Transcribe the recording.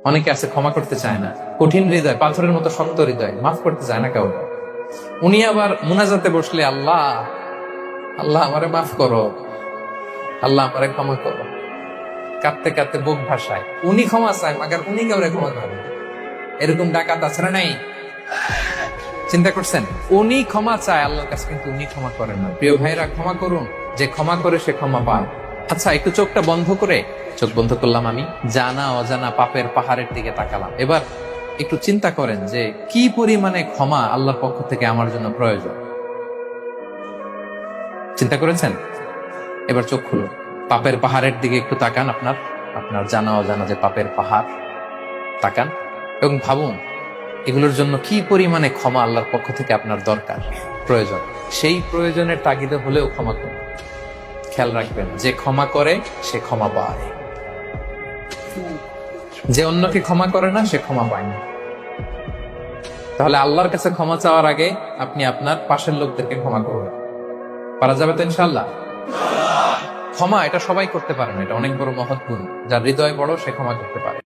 অনেকে আছে ক্ষমা করতে চায় না, কঠিন হৃদয়, পাথরের মতো শক্ত হৃদয়, মাফ করতে চায় না কেউ। উনি আবার মুনাজাতে বসলে আল্লাহ আল্লাহ আমারে মাফ করো, আল্লাহ আমারে ক্ষমা করো, কাঁদতে কাঁদতে বুক ভাসায়। উনি ক্ষমা চায়, মাগার উনি কাউরে ক্ষমা করে। এরকম ডাকাত আছে না নাই? চিন্তা করছেন? উনি ক্ষমা চায় আল্লাহর কাছে, কিন্তু উনি ক্ষমা করেন না। প্রিয় ভাইরা, ক্ষমা করুন। যে ক্ষমা করে সে ক্ষমা পায়। আচ্ছা, একটু চোখটা বন্ধ করে, চোখ বন্ধ করলাম আমি, জানা অজানা পাপের পাহাড়ের দিকে তাকালাম। এবার একটু চিন্তা করেন যে কি পরিমাণে ক্ষমা আল্লাহর পক্ষ থেকে আমার জন্য প্রয়োজন। চিন্তা করেছেন? এবার চোখ খুলুন, পাপের পাহাড়ের দিকে একটু তাকান। আপনার আপনার জানা অজানা যে পাপের পাহাড়, তাকান এবং ভাবুন এগুলোর জন্য কি পরিমাণে ক্ষমা আল্লাহর পক্ষ থেকে আপনার দরকার, প্রয়োজন। সেই প্রয়োজনের তাগিদে হলেও ক্ষমা করুন। খেয়াল রাখবেন, যে ক্ষমা করে সে ক্ষমা পায়, যে অন্যকে ক্ষমা করে না সে ক্ষমা পায় না। তাহলে আল্লাহর কাছে ক্ষমা চাওয়ার আগে আপনি আপনার পাশের লোকদেরকে ক্ষমা করুন। পারা যাবে তো ইনশাআল্লাহ? ক্ষমা এটা সবাই করতে পারে না, এটা অনেক বড় মহৎ গুণ। যার হৃদয় বড় সে ক্ষমা করতে পারে।